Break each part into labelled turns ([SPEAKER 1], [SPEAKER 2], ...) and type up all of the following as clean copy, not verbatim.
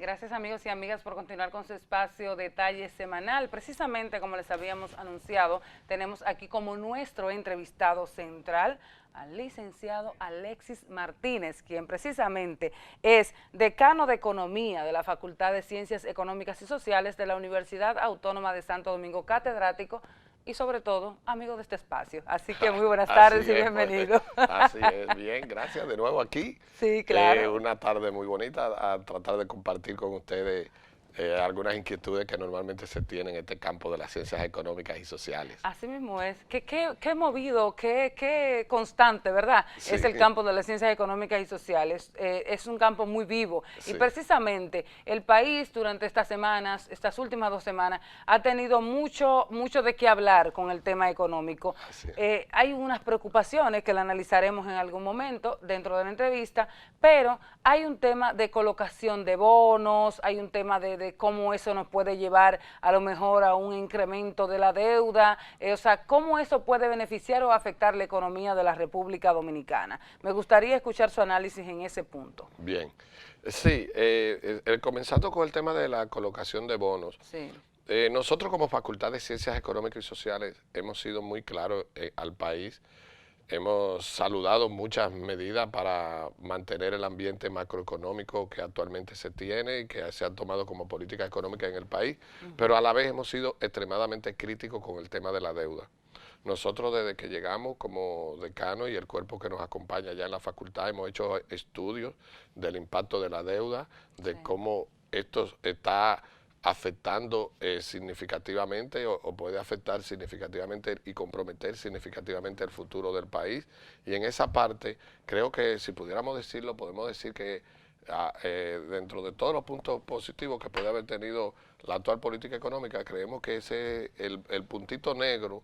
[SPEAKER 1] Gracias amigos y amigas por continuar con su espacio Detalle Semanal. Precisamente como les habíamos anunciado, tenemos aquí como nuestro entrevistado central al licenciado Alexis Martínez, quien precisamente es decano de Economía de la Facultad de Ciencias Económicas y Sociales de la Universidad Autónoma de Santo Domingo, catedrático y sobre todo amigo de este espacio. Así que muy buenas tardes y bienvenido.
[SPEAKER 2] Así es, bien, gracias de nuevo aquí.
[SPEAKER 1] Sí, claro.
[SPEAKER 2] Una tarde muy bonita a tratar de compartir con ustedes algunas inquietudes que normalmente se tienen en este campo de las ciencias económicas y sociales.
[SPEAKER 1] Así mismo es. Qué movido, qué constante, ¿verdad?
[SPEAKER 2] Sí,
[SPEAKER 1] Es el campo de las ciencias económicas y sociales. Es un campo muy vivo.
[SPEAKER 2] sí.
[SPEAKER 1] Y precisamente el país durante estas semanas, estas últimas 2 semanas, ha tenido mucho de qué hablar con el tema económico. Hay unas preocupaciones que la analizaremos en algún momento dentro de la entrevista, pero hay un tema de colocación de bonos, hay un tema de cómo eso nos puede llevar a lo mejor a un incremento de la deuda, o sea, cómo eso puede beneficiar o afectar la economía de la República Dominicana. Me gustaría escuchar su análisis en ese punto.
[SPEAKER 2] Bien, sí, comenzando con el tema de la colocación de bonos.
[SPEAKER 1] Sí.
[SPEAKER 2] Nosotros como Facultad de Ciencias Económicas y Sociales hemos sido muy claros al país. Hemos saludado muchas medidas para mantener el ambiente macroeconómico que actualmente se tiene y que se han tomado como política económica en el país, pero a la vez hemos sido extremadamente críticos con el tema de la deuda. Nosotros desde que llegamos como decano y el cuerpo que nos acompaña ya en la facultad hemos hecho estudios del impacto de la deuda, de cómo esto está afectando significativamente o puede afectar significativamente y comprometer significativamente el futuro del país. Y en esa parte, creo que si pudiéramos decirlo, podemos decir que dentro de todos los puntos positivos que puede haber tenido la actual política económica, creemos que ese es el puntito negro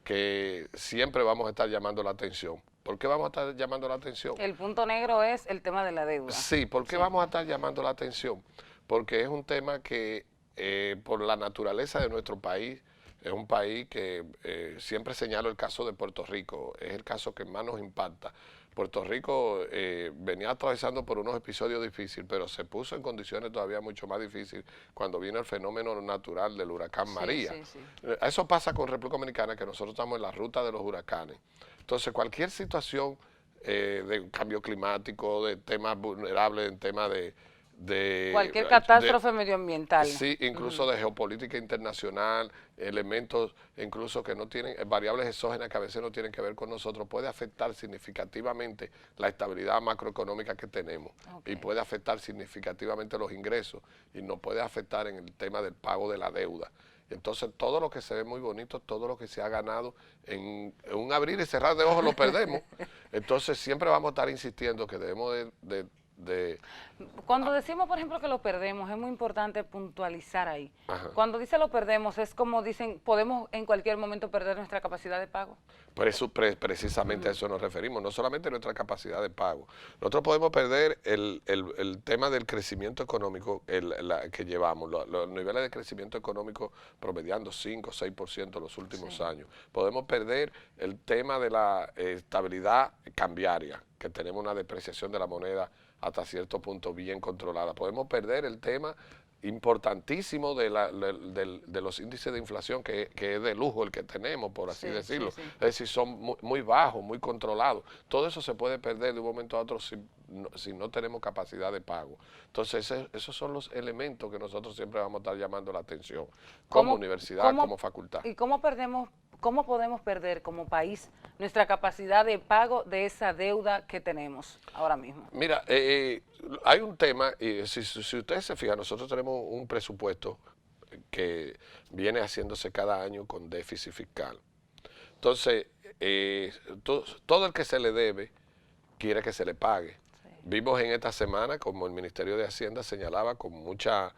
[SPEAKER 2] que siempre vamos a estar llamando la atención. ¿Por qué vamos a estar llamando la atención?
[SPEAKER 1] El punto negro es el tema de la deuda.
[SPEAKER 2] Sí, ¿por qué vamos a estar llamando la atención? Porque es un tema que por la naturaleza de nuestro país, es un país que siempre señalo el caso de Puerto Rico, es el caso que más nos impacta. Puerto Rico venía atravesando por unos episodios difíciles, pero se puso en condiciones todavía mucho más difíciles cuando vino el fenómeno natural del huracán María. Eso pasa con República Dominicana, que nosotros estamos en la ruta de los huracanes. Entonces, cualquier situación de cambio climático, de temas vulnerables, en temas de
[SPEAKER 1] cualquier catástrofe medioambiental.
[SPEAKER 2] Sí, incluso de geopolítica internacional, elementos incluso que no tienen, variables exógenas que a veces no tienen que ver con nosotros, puede afectar significativamente la estabilidad macroeconómica que tenemos y puede afectar significativamente los ingresos y nos puede afectar en el tema del pago de la deuda. Entonces todo lo que se ve muy bonito, todo lo que se ha ganado en un abrir y cerrar de ojos lo perdemos. Entonces siempre vamos a estar insistiendo que debemos
[SPEAKER 1] Cuando decimos, por ejemplo, que lo perdemos, es muy importante puntualizar ahí.
[SPEAKER 2] Cuando
[SPEAKER 1] dice lo perdemos, es como dicen, podemos en cualquier momento perder nuestra capacidad de pago.
[SPEAKER 2] Por eso, precisamente a eso nos referimos, no solamente nuestra capacidad de pago. Nosotros podemos perder el tema del crecimiento económico que llevamos, los niveles de crecimiento económico promediando 5 o 6% los últimos años. Podemos perder el tema de la estabilidad cambiaria, que tenemos una depreciación de la moneda hasta cierto punto bien controlada. Podemos perder el tema importantísimo de los índices de inflación, que es de lujo el que tenemos, por así decirlo. Es decir, son muy bajos, muy controlados. Todo eso se puede perder de un momento a otro si no tenemos capacidad de pago. Entonces, esos son los elementos que nosotros siempre vamos a estar llamando la atención, como universidad, como facultad.
[SPEAKER 1] ¿Y cómo podemos perder como país nuestra capacidad de pago de esa deuda que tenemos ahora mismo?
[SPEAKER 2] Mira, hay un tema, y si ustedes se fijan, nosotros tenemos un presupuesto que viene haciéndose cada año con déficit fiscal. Entonces, todo el que se le debe quiere que se le pague. Vimos en esta semana como el Ministerio de Hacienda señalaba con mucha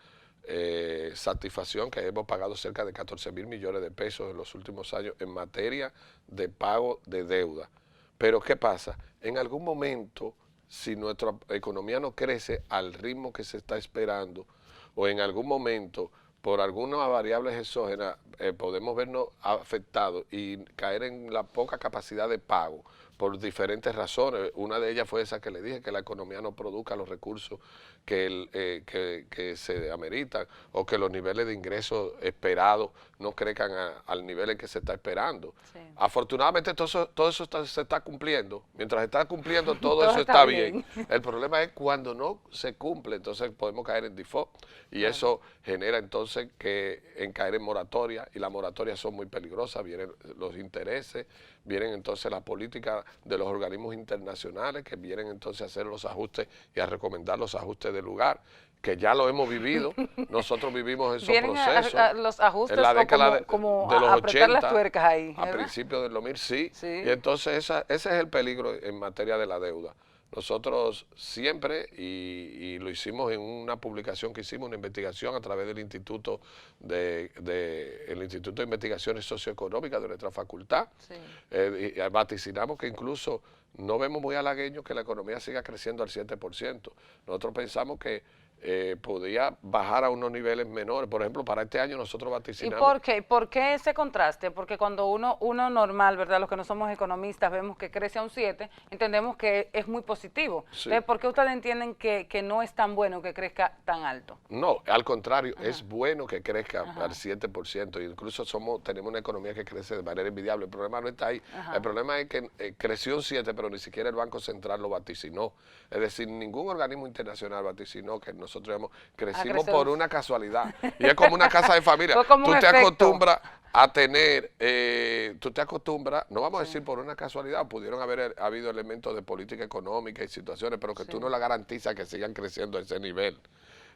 [SPEAKER 2] satisfacción que hemos pagado cerca de 14.000 millones de pesos en los últimos años en materia de pago de deuda. Pero ¿qué pasa? En algún momento, si nuestra economía no crece al ritmo que se está esperando, o en algún momento por algunas variables exógenas podemos vernos afectados y caer en la poca capacidad de pago por diferentes razones. Una de ellas fue esa que le dije, que la economía no produzca los recursos que se ameritan o que los niveles de ingresos esperados no crezcan al nivel en que se está esperando. Sí. Afortunadamente todo eso se está cumpliendo. Mientras se está cumpliendo todo eso está bien. El problema es cuando no se cumple, entonces podemos caer en default y claro, eso genera entonces en caer en moratoria, y las moratorias son muy peligrosas, vienen los intereses, vienen entonces la política de los organismos internacionales que vienen entonces a hacer los ajustes y a recomendar los ajustes del lugar, que ya lo hemos vivido, nosotros vivimos esos procesos.
[SPEAKER 1] Los ajustes
[SPEAKER 2] en la década
[SPEAKER 1] como
[SPEAKER 2] de los
[SPEAKER 1] apretar
[SPEAKER 2] 80,
[SPEAKER 1] las tuercas ahí,
[SPEAKER 2] a principios del 2000, sí, y entonces ese es el peligro en materia de la deuda. Nosotros siempre, y lo hicimos en una publicación que hicimos, una investigación a través del Instituto el Instituto de Investigaciones Socioeconómicas de nuestra facultad, sí, y vaticinamos que incluso no vemos muy halagüeño que la economía siga creciendo al 7%. Nosotros pensamos que podía bajar a unos niveles menores. Por ejemplo, para este año nosotros vaticinamos.
[SPEAKER 1] ¿Y por qué? ¿Por qué ese contraste? Porque cuando uno normal, ¿verdad? Los que no somos economistas, vemos que crece a un 7, entendemos que es muy positivo. Sí. Entonces, ¿por qué ustedes entienden que no es tan bueno que crezca tan alto?
[SPEAKER 2] No, al contrario, es bueno que crezca al 7%. Incluso tenemos una economía que crece de manera envidiable. El problema no está ahí. El problema es que creció un 7, pero ni siquiera el Banco Central lo vaticinó. Es decir, ningún organismo internacional vaticinó que nosotros crecimos por una casualidad. Y es como una casa de familia. Tú te acostumbras a tener, no vamos a decir por una casualidad, pudieron haber habido elementos de política económica y situaciones, pero que tú no la garantizas que sigan creciendo a ese nivel.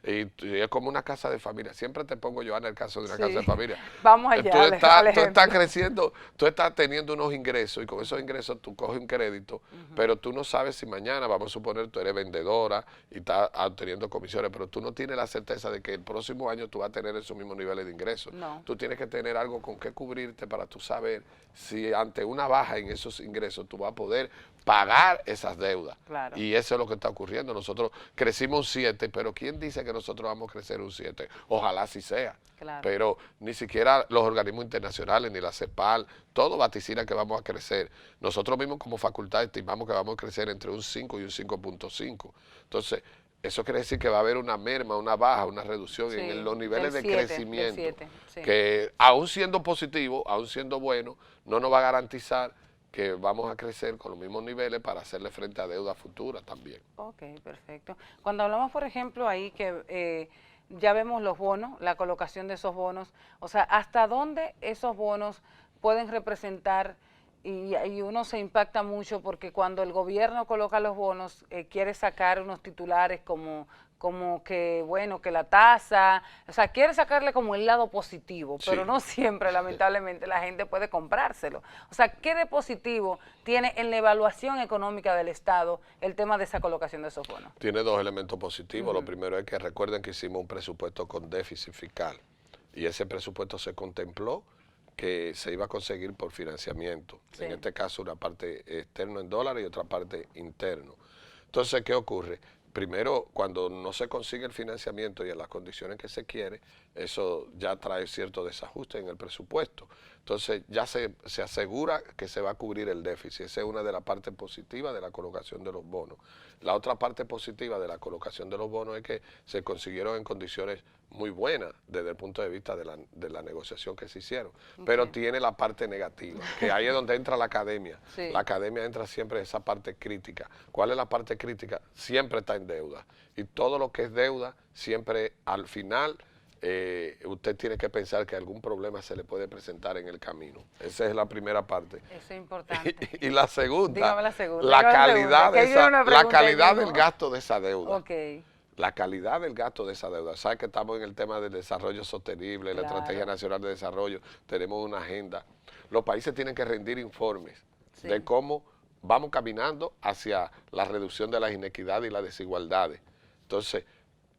[SPEAKER 2] Y es como una casa de familia. Siempre te pongo yo en el caso de una casa de familia.
[SPEAKER 1] Vamos allá.
[SPEAKER 2] Tú estás creciendo, tú estás teniendo unos ingresos y con esos ingresos tú coges un crédito, pero tú no sabes si mañana, vamos a suponer, tú eres vendedora y estás obteniendo comisiones, pero tú no tienes la certeza de que el próximo año tú vas a tener esos mismos niveles de ingresos. No. Tú tienes que tener algo con que cubrirte para tú saber si ante una baja en esos ingresos tú vas a poder pagar esas deudas. Claro. Y eso es lo que está ocurriendo. Nosotros crecimos un 7, pero ¿quién dice que nosotros vamos a crecer un 7? Ojalá así sea. Claro. Pero ni siquiera los organismos internacionales, ni la CEPAL, todo vaticina que vamos a crecer. Nosotros mismos como facultad estimamos que vamos a crecer entre un 5 y un 5.5. Entonces, eso quiere decir que va a haber una merma, una baja, una reducción en los niveles de crecimiento, que aún siendo positivo, aún siendo bueno, no nos va a garantizar que vamos a crecer con los mismos niveles para hacerle frente a deuda futura también.
[SPEAKER 1] Ok, perfecto. Cuando hablamos, por ejemplo, ahí que ya vemos los bonos, la colocación de esos bonos, o sea, ¿hasta dónde esos bonos pueden representar? Y uno se impacta mucho porque cuando el gobierno coloca los bonos, quiere sacar unos titulares como que, bueno, que la tasa, o sea, quiere sacarle como el lado positivo, pero no siempre, lamentablemente, la gente puede comprárselo. O sea, ¿qué de positivo tiene en la evaluación económica del Estado el tema de esa colocación de esos bonos?
[SPEAKER 2] Tiene dos elementos positivos. Lo primero es que recuerden que hicimos un presupuesto con déficit fiscal y ese presupuesto se contempló que se iba a conseguir por financiamiento. En este caso, una parte externo en dólares y otra parte interno. Entonces, ¿qué ocurre? Primero, cuando no se consigue el financiamiento y en las condiciones que se quiere, eso ya trae cierto desajuste en el presupuesto. Entonces, ya se asegura que se va a cubrir el déficit. Esa es una de las partes positivas de la colocación de los bonos. La otra parte positiva de la colocación de los bonos es que se consiguieron en condiciones muy buenas desde el punto de vista de la negociación que se hicieron. Pero tiene la parte negativa, que ahí es donde entra la academia. La academia entra siempre en esa parte crítica. ¿Cuál es la parte crítica? Siempre está en deuda. Y todo lo que es deuda, siempre al final usted tiene que pensar que algún problema se le puede presentar en el camino. Esa es la primera parte.
[SPEAKER 1] Eso es importante.
[SPEAKER 2] Y la segunda,
[SPEAKER 1] dígame la segunda.
[SPEAKER 2] La calidad del gasto de esa deuda.
[SPEAKER 1] Okay.
[SPEAKER 2] La calidad del gasto de esa deuda. Sabes que estamos en el tema del desarrollo sostenible, la Estrategia Nacional de Desarrollo, tenemos una agenda. Los países tienen que rendir informes de cómo vamos caminando hacia la reducción de las inequidades y las desigualdades. Entonces,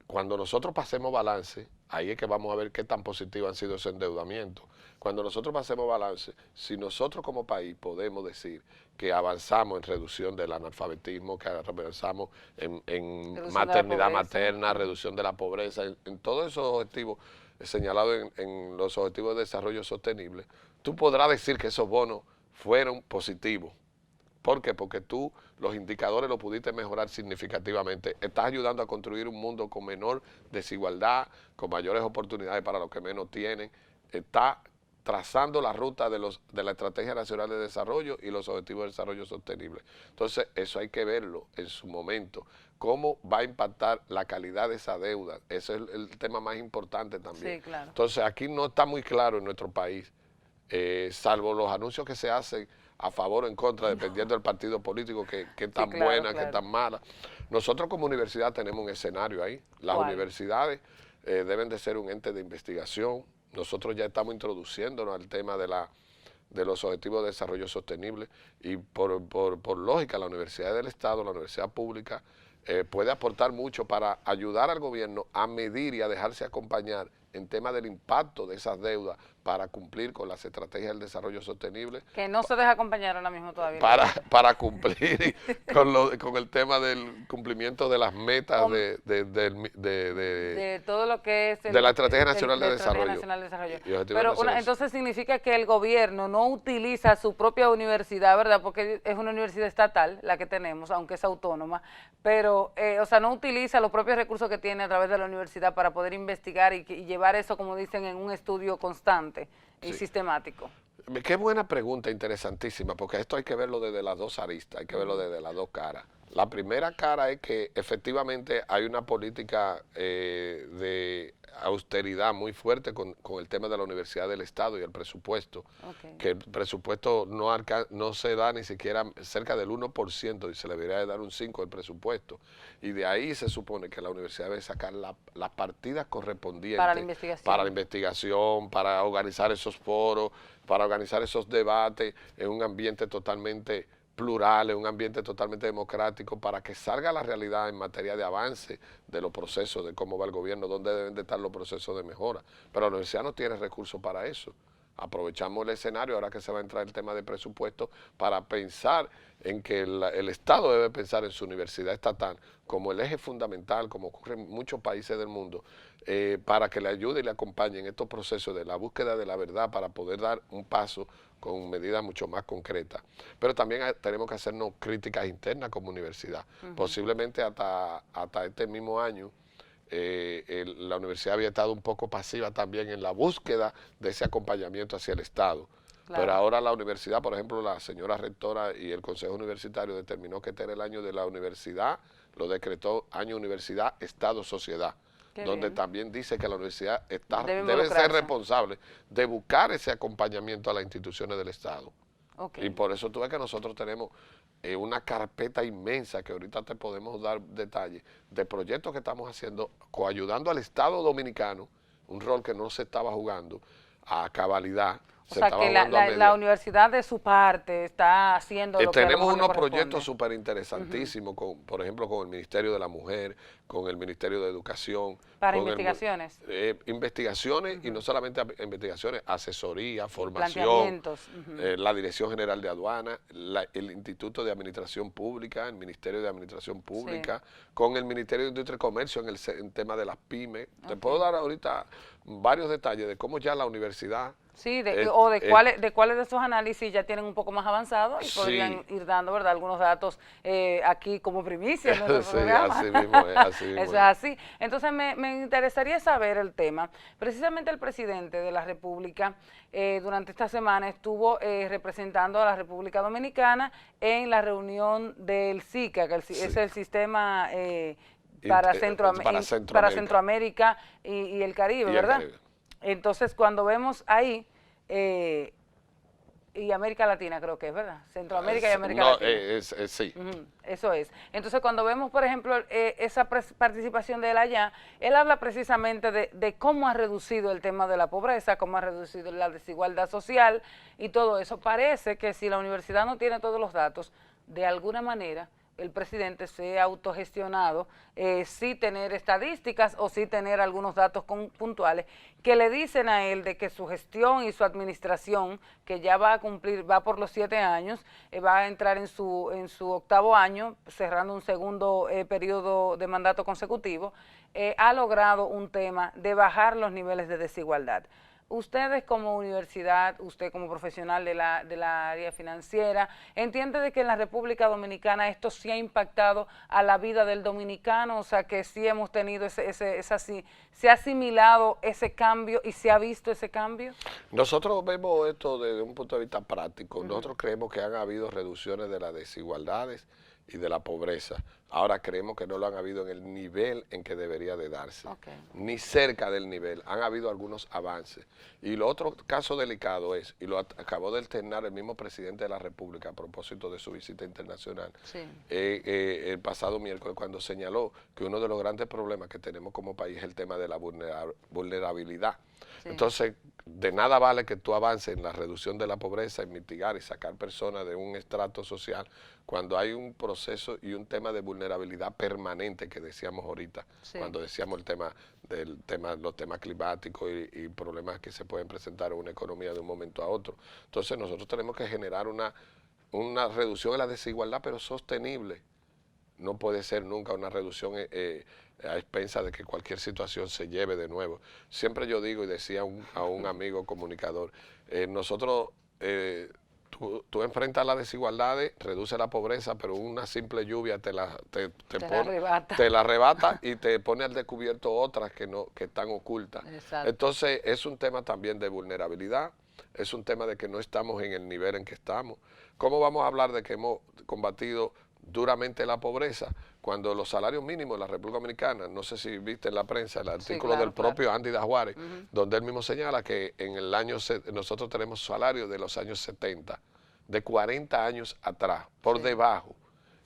[SPEAKER 2] cuando nosotros pasemos balance, ahí es que vamos a ver qué tan positivo han sido esos endeudamientos. Cuando nosotros pasemos balance, si nosotros como país podemos decir que avanzamos en reducción del analfabetismo, que avanzamos en maternidad materna, reducción de la pobreza, en todos esos objetivos señalados en los Objetivos de Desarrollo Sostenible, tú podrás decir que esos bonos fueron positivos. ¿Por qué? Porque tú los indicadores los pudiste mejorar significativamente. Estás ayudando a construir un mundo con menor desigualdad, con mayores oportunidades para los que menos tienen. Está trazando la ruta de la Estrategia Nacional de Desarrollo y los Objetivos de Desarrollo Sostenible. Entonces, eso hay que verlo en su momento. ¿Cómo va a impactar la calidad de esa deuda? Ese es el tema más importante también.
[SPEAKER 1] Sí, claro.
[SPEAKER 2] Entonces, aquí no está muy claro en nuestro país, salvo los anuncios que se hacen a favor o en contra, dependiendo del partido político, que tan
[SPEAKER 1] claro,
[SPEAKER 2] buena,
[SPEAKER 1] claro.
[SPEAKER 2] que tan mala. Nosotros como universidad tenemos un escenario ahí. Las
[SPEAKER 1] ¿Cuál?
[SPEAKER 2] universidades deben de ser un ente de investigación. Nosotros ya estamos introduciéndonos al tema de los Objetivos de Desarrollo Sostenible y por lógica la Universidad del Estado, la Universidad Pública, puede aportar mucho para ayudar al gobierno a medir y a dejarse acompañar en tema del impacto de esas deudas para cumplir con las estrategias del desarrollo sostenible.
[SPEAKER 1] Que no se deja acompañar ahora mismo todavía.
[SPEAKER 2] Para cumplir con el tema del cumplimiento de las metas
[SPEAKER 1] de todo lo que es
[SPEAKER 2] de la Estrategia Nacional de Desarrollo.
[SPEAKER 1] Pero entonces significa que el gobierno no utiliza su propia universidad, ¿verdad? Porque es una universidad estatal la que tenemos, aunque es autónoma, pero, o sea, no utiliza los propios recursos que tiene a través de la universidad para poder investigar y llevar eso, como dicen, en un estudio constante y sistemático.
[SPEAKER 2] Qué buena pregunta, interesantísima, porque esto hay que verlo desde las dos aristas, hay que verlo desde las dos caras. La primera cara es que efectivamente hay una política de austeridad muy fuerte con el tema de la Universidad del Estado y el presupuesto, que el presupuesto no se da ni siquiera cerca del 1% y se le debería de dar un 5% del presupuesto. Y de ahí se supone que la universidad debe sacar las partidas correspondientes para la investigación, para organizar esos foros, para organizar esos debates en un ambiente totalmente plural, en un ambiente totalmente democrático, para que salga la realidad en materia de avance de los procesos, de cómo va el gobierno, dónde deben de estar los procesos de mejora. Pero la universidad no tiene recursos para eso. Aprovechamos el escenario, ahora que se va a entrar el tema de presupuesto, para pensar en que el Estado debe pensar en su universidad estatal como el eje fundamental, como ocurre en muchos países del mundo, para que le ayude y le acompañe en estos procesos de la búsqueda de la verdad, para poder dar un paso con medidas mucho más concretas. Pero también tenemos que hacernos críticas internas como universidad. Posiblemente hasta este mismo año, la universidad había estado un poco pasiva también en la búsqueda de ese acompañamiento hacia el Estado. Claro. Pero ahora la universidad, por ejemplo, la señora rectora y el Consejo Universitario determinó que este era el año de la universidad, lo decretó año universidad, Estado, sociedad. Qué donde bien. También dice que la universidad debe ser responsable de buscar ese acompañamiento a las instituciones del Estado. Y por eso tú ves que nosotros tenemos una carpeta inmensa, que ahorita te podemos dar detalles, de proyectos que estamos haciendo, coayudando al Estado dominicano, un rol que no se estaba jugando a cabalidad.
[SPEAKER 1] O sea, que la universidad de su parte está haciendo lo que
[SPEAKER 2] tenemos unos proyectos súper interesantísimos, por ejemplo, con el Ministerio de la Mujer, con el Ministerio de Educación.
[SPEAKER 1] ¿Para investigaciones?
[SPEAKER 2] Investigaciones y no solamente investigaciones, asesoría, formación, la Dirección General de Aduana, el Instituto de Administración Pública, el Ministerio de Administración Pública, con el Ministerio de Industria y Comercio en el tema de las pymes. Te puedo dar ahorita varios detalles de cómo ya la universidad...
[SPEAKER 1] Sí, de cuáles de esos análisis ya tienen un poco más avanzado y podrían ir dando, ¿verdad?, algunos datos aquí como primicia en nuestro programa.
[SPEAKER 2] Así mismo es, así mismo
[SPEAKER 1] Eso es así. Entonces me interesaría saber el tema. Precisamente el presidente de la República durante esta semana estuvo representando a la República Dominicana en la reunión del SICA, que es el sistema para Centroamérica y el Caribe, ¿verdad? Entonces, cuando vemos ahí, y América Latina creo que es, ¿verdad? Centroamérica y América Latina.
[SPEAKER 2] Sí.
[SPEAKER 1] Eso es. Entonces, cuando vemos, por ejemplo, esa participación de él allá, él habla precisamente de cómo ha reducido el tema de la pobreza, cómo ha reducido la desigualdad social y todo eso. Parece que si la universidad no tiene todos los datos, de alguna manera el presidente se ha autogestionado, sí tener estadísticas o sí tener algunos datos puntuales que le dicen a él de que su gestión y su administración, que ya va a cumplir, va por los 7 años, va a entrar en su 8º año, cerrando un segundo periodo de mandato consecutivo, ha logrado un tema de bajar los niveles de desigualdad. Ustedes como universidad, usted como profesional de la área financiera, ¿entiende de que en la República Dominicana esto sí ha impactado a la vida del dominicano? O sea, que sí hemos tenido se ha asimilado ese cambio y se ha visto ese cambio.
[SPEAKER 2] Nosotros vemos esto desde un punto de vista práctico. Nosotros creemos que han habido reducciones de las desigualdades y de la pobreza. Ahora creemos que no lo han habido en el nivel en que debería de darse, ni cerca del nivel. Han habido algunos avances. Y lo otro caso delicado es, y lo acabó de externar el mismo presidente de la República a propósito de su visita internacional, el pasado miércoles, cuando señaló que uno de los grandes problemas que tenemos como país es el tema de la vulnerabilidad. Entonces, de nada vale que tú avances en la reducción de la pobreza, en mitigar y sacar personas de un estrato social, cuando hay un proceso y un tema de vulnerabilidad permanente que decíamos ahorita, cuando decíamos los temas climáticos y problemas que se pueden presentar en una economía de un momento a otro. Entonces, nosotros tenemos que generar una reducción de la desigualdad, pero sostenible. No puede ser nunca una reducción a expensas de que cualquier situación se lleve de nuevo. Siempre yo digo y decía a un amigo comunicador, tú enfrentas las desigualdades, reduce la pobreza, pero una simple lluvia te la arrebata y te pone al descubierto otras que están ocultas. Exacto. Entonces es un tema también de vulnerabilidad, es un tema de que no estamos en el nivel en que estamos. ¿Cómo vamos a hablar de que hemos combatido duramente la pobreza cuando los salarios mínimos de la República Dominicana, no sé si viste en la prensa el artículo del propio Andy Dajuárez, donde él mismo señala que en el año nosotros tenemos salarios de los años 70, de 40 años atrás, por debajo.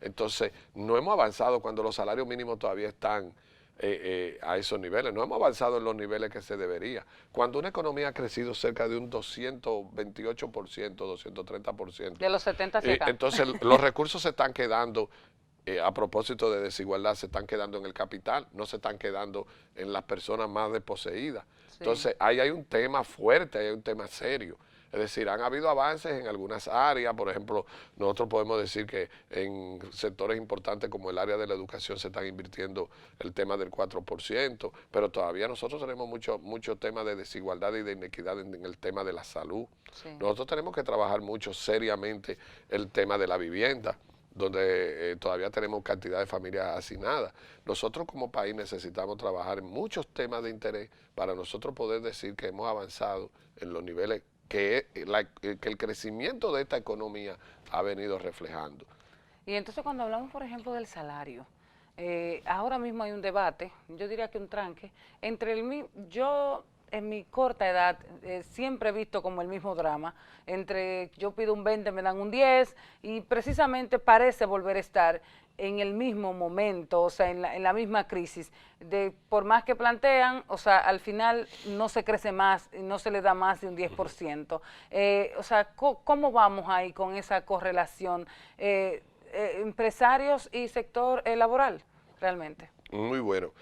[SPEAKER 2] Entonces, no hemos avanzado cuando los salarios mínimos todavía están a esos niveles. No hemos avanzado en los niveles que se debería. Cuando una economía ha crecido cerca de un 228%, 230%.
[SPEAKER 1] De los 70 hacia acá.
[SPEAKER 2] Entonces, los recursos se están quedando, a propósito de desigualdad, se están quedando en el capital, no se están quedando en las personas más desposeídas. Entonces, ahí hay un tema fuerte, hay un tema serio. Es decir, han habido avances en algunas áreas, por ejemplo, nosotros podemos decir que en sectores importantes como el área de la educación se están invirtiendo el tema del 4%, pero todavía nosotros tenemos mucho tema de desigualdad y de inequidad en el tema de la salud. Nosotros tenemos que trabajar mucho seriamente el tema de la vivienda, donde todavía tenemos cantidad de familias hacinadas. Nosotros como país necesitamos trabajar en muchos temas de interés para nosotros poder decir que hemos avanzado en los niveles que el crecimiento de esta economía ha venido reflejando.
[SPEAKER 1] Y entonces cuando hablamos, por ejemplo, del salario, ahora mismo hay un debate, yo diría que un tranque, entre yo en mi corta edad siempre he visto como el mismo drama, entre yo pido un 20, me dan un 10, y precisamente parece volver a estar en el mismo momento, o sea, en la misma crisis, por más que plantean, o sea, al final no se crece más, no se le da más de un 10%. O sea, ¿cómo vamos ahí con esa correlación empresarios y sector laboral, realmente?
[SPEAKER 2] Muy bueno.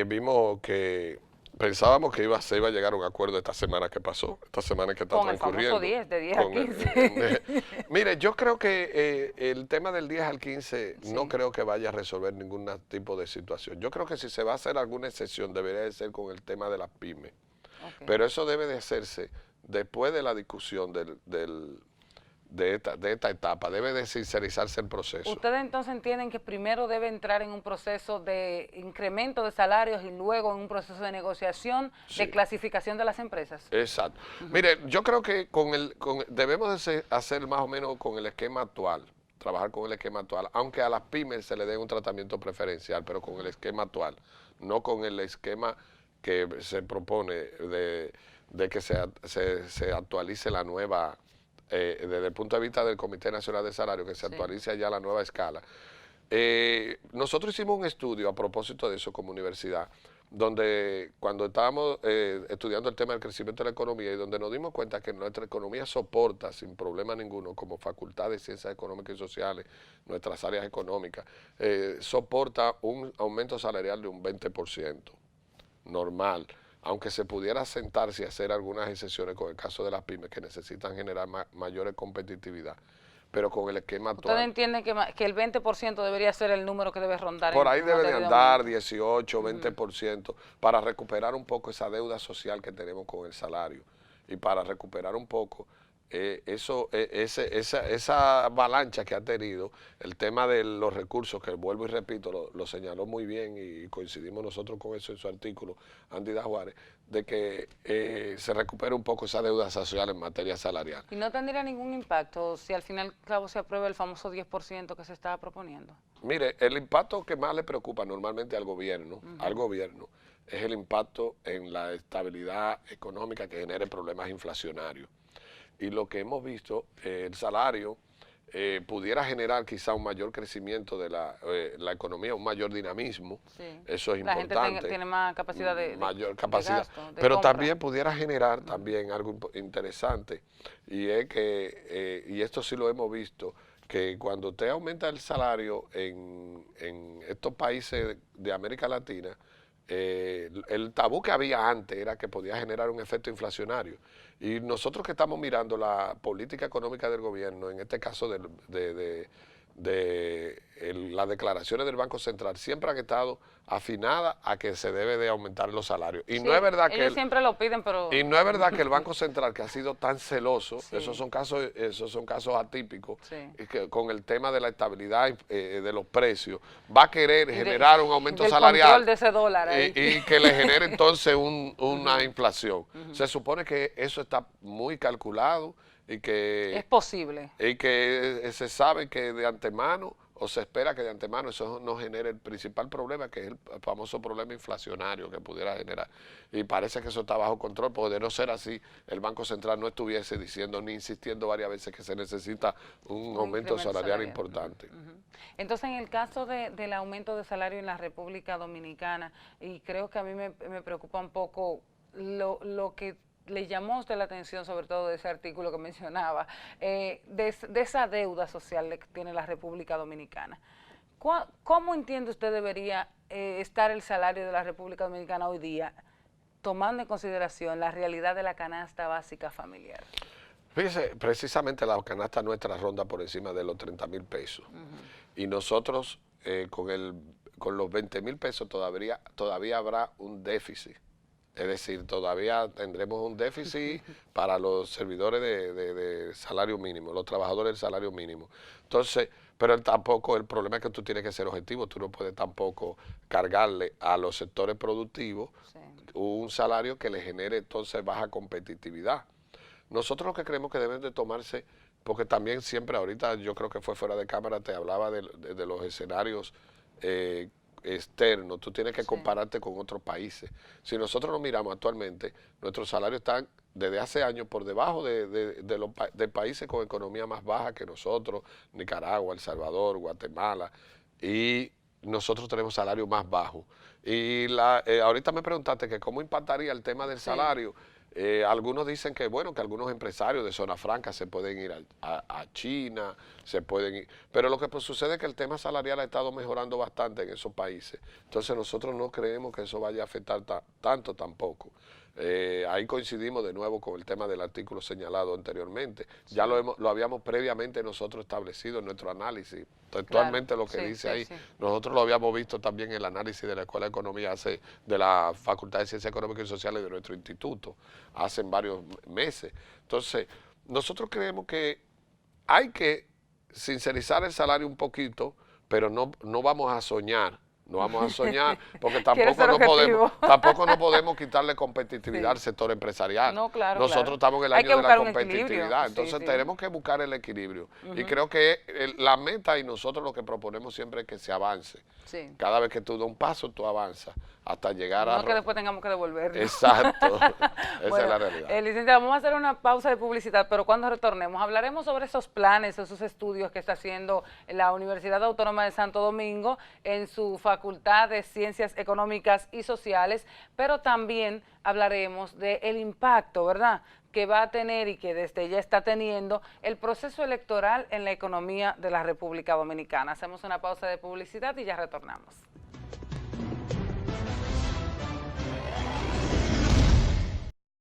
[SPEAKER 2] Vimos que pensábamos que se iba a llegar a un acuerdo esta semana que pasó, esta semana que está transcurriendo.
[SPEAKER 1] Con el famoso 10, de 10 a 15.
[SPEAKER 2] Mire, yo creo que el tema del 10 al 15 no creo que vaya a resolver ningún tipo de situación. Yo creo que si se va a hacer alguna excepción, debería de ser con el tema de las pymes. Pero eso debe de hacerse después de la discusión de esta etapa, debe de sincerizarse el proceso.
[SPEAKER 1] ¿Ustedes entonces entienden que primero debe entrar en un proceso de incremento de salarios y luego en un proceso de negociación, de clasificación de las empresas?
[SPEAKER 2] Exacto. Mire, yo creo que debemos de hacer más o menos con el esquema actual, trabajar con el esquema actual, aunque a las pymes se le dé un tratamiento preferencial, pero con el esquema actual, no con el esquema que se propone de que se actualice la nueva, desde el punto de vista del Comité Nacional de Salario, que se actualice allá la nueva escala. Nosotros hicimos un estudio a propósito de eso como universidad donde cuando estábamos estudiando el tema del crecimiento de la economía y donde nos dimos cuenta que nuestra economía soporta sin problema ninguno, como Facultad de Ciencias Económicas y Sociales, nuestras áreas económicas, soporta un aumento salarial de un 20%, normal, aunque se pudiera sentarse y hacer algunas excepciones con el caso de las pymes que necesitan generar mayores competitividad. Pero con el esquema actual...
[SPEAKER 1] ¿Ustedes entienden que el 20% debería ser el número que debe rondar?
[SPEAKER 2] Por ahí debe de andar 18, 20%, para recuperar un poco esa deuda social que tenemos con el salario y para recuperar un poco esa avalancha que ha tenido el tema de los recursos, que vuelvo y repito, lo señaló muy bien y coincidimos nosotros con eso en su artículo, Andy Juárez, de que se recupere un poco esa deuda social en materia salarial.
[SPEAKER 1] ¿Y no tendría ningún impacto si al final cabo se aprueba el famoso 10% que se estaba proponiendo?
[SPEAKER 2] Mire, el impacto que más le preocupa normalmente al gobierno, es el impacto en la estabilidad económica que genere problemas inflacionarios. Y lo que hemos visto, el salario pudiera generar quizá un mayor crecimiento de la economía, un mayor dinamismo,
[SPEAKER 1] Sí.
[SPEAKER 2] eso es
[SPEAKER 1] La
[SPEAKER 2] importante.
[SPEAKER 1] gente tiene más capacidad
[SPEAKER 2] mayor capacidad,
[SPEAKER 1] de gasto, de
[SPEAKER 2] pero
[SPEAKER 1] compra.
[SPEAKER 2] también pudiera generar también algo interesante, y es que, y esto sí lo hemos visto, que cuando usted aumenta el salario en estos países de América Latina, el tabú que había antes era que podía generar un efecto inflacionario. Y nosotros que estamos mirando la política económica del gobierno, en este caso las declaraciones del Banco Central, siempre han estado afinadas a que se debe de aumentar los salarios. Y
[SPEAKER 1] Sí,
[SPEAKER 2] no es verdad que
[SPEAKER 1] ellos siempre lo piden, pero...
[SPEAKER 2] Y no es verdad que el Banco Central, que ha sido tan celoso,
[SPEAKER 1] Sí.
[SPEAKER 2] esos son casos atípicos,
[SPEAKER 1] Sí.
[SPEAKER 2] que con el tema de la estabilidad de los precios, va a querer
[SPEAKER 1] Y
[SPEAKER 2] generar un aumento
[SPEAKER 1] del
[SPEAKER 2] salarial
[SPEAKER 1] control de ese dólar ahí.
[SPEAKER 2] y que le genere entonces una inflación. Se supone que eso está muy calculado y
[SPEAKER 1] Es posible.
[SPEAKER 2] se sabe que de antemano, o se espera que de antemano eso no genere el principal problema, que es el famoso problema inflacionario que pudiera generar. Y parece que eso está bajo control, porque de no ser así, el Banco Central no estuviese diciendo ni insistiendo varias veces que se necesita un aumento salarial importante.
[SPEAKER 1] Entonces, en el caso del aumento de salario en la República Dominicana, y creo que a mí me preocupa un poco lo que le llamó a usted la atención, sobre todo de ese artículo que mencionaba, de esa deuda social que tiene la República Dominicana. ¿Cómo entiende usted debería estar el salario de la República Dominicana hoy día, tomando en consideración la realidad de la canasta básica familiar?
[SPEAKER 2] Fíjese, precisamente la canasta nuestra ronda por encima de los 30,000 pesos. Y nosotros con los 20,000 pesos todavía habrá un déficit. Es decir, todavía tendremos un déficit para los servidores de salario mínimo, los trabajadores del salario mínimo. Entonces, pero tampoco el problema es que tú tienes que ser objetivo, tú no puedes tampoco cargarle a los sectores productivos un salario que le genere entonces baja competitividad. Nosotros lo que creemos que deben de tomarse, porque también siempre ahorita yo creo que fue fuera de cámara, te hablaba de los escenarios externo, tú tienes que compararte con otros países. Si nosotros nos miramos actualmente, nuestros salarios están desde hace años por debajo de países con economía más baja que nosotros, Nicaragua, El Salvador, Guatemala, y nosotros tenemos salarios más bajos. Y ahorita me preguntaste que cómo impactaría el tema del salario. Algunos dicen que, bueno, que algunos empresarios de zona franca se pueden ir a China, se pueden ir, pero lo que sucede es que el tema salarial ha estado mejorando bastante en esos países. Entonces nosotros no creemos que eso vaya a afectar tanto tampoco. Ahí coincidimos de nuevo con el tema del artículo señalado anteriormente. Ya lo habíamos previamente nosotros establecido en nuestro análisis. Actualmente lo que dice ahí, nosotros lo habíamos visto también en el análisis de la Escuela de Economía de la Facultad de Ciencias Económicas y Sociales de nuestro instituto, hace varios meses. Entonces, nosotros creemos que hay que sincerizar el salario un poquito, pero no vamos a soñar. No vamos a soñar, porque tampoco no podemos quitarle competitividad al sector empresarial.
[SPEAKER 1] No, claro,
[SPEAKER 2] nosotros estamos en el año de la competitividad, entonces tenemos que buscar el equilibrio. Y creo que la meta, y nosotros lo que proponemos siempre es que se avance. Cada vez que tú das un paso, tú avanzas hasta llegar a...
[SPEAKER 1] No que después tengamos que devolverlo.
[SPEAKER 2] Exacto, esa es la realidad.
[SPEAKER 1] Licenciada, vamos a hacer una pausa de publicidad, pero cuando retornemos hablaremos sobre esos planes, esos estudios que está haciendo la Universidad Autónoma de Santo Domingo en su facultad Facultad de Ciencias Económicas y Sociales, pero también hablaremos del impacto, ¿verdad?, que va a tener y que desde ya está teniendo el proceso electoral en la economía de la República Dominicana. Hacemos una pausa de publicidad y ya retornamos.